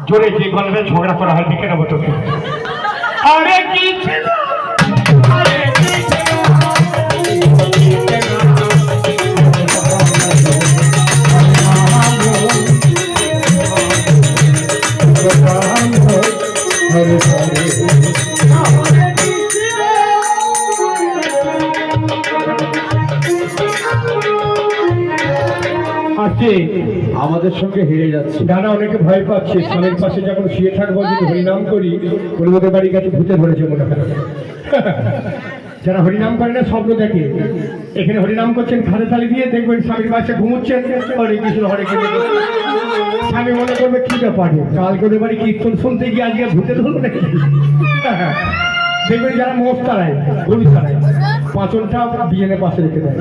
জোরে যে গলাটা ঝগড়া করা হয় দেখে নেবো তোকে। আরে কি ছিল, আরে কি ছিল, আমাদের সঙ্গে হেরে যাচ্ছে। গানা অনেকে ভয় পাচ্ছে, স্বামীর পাশে যখন শুয়ে থাকবো যদি হরিনাম করি ওদের বাড়ির কাছে ভূতে ধরেছে মনে হয়। যারা হরিনাম করে না স্বপ্ন দেখে, এখানে হরিনাম করছেন খালে তালি দিয়ে, দেখবেন স্বামীর পাশে ঘুমুচ্ছেন, হরে কৃষ্ণ হরে কৃষ্ণ। স্বামী মনে করবে কি ব্যাপারে, কাল করে বাড়ি কীর্তন শুনতে গিয়ে আজকে ভূতে ধরবো নাকি। দেখবেন যারা মোষ তারায়, গরু তারায়, পাঁচনটা বিজনের পাশে রেখে দেয়।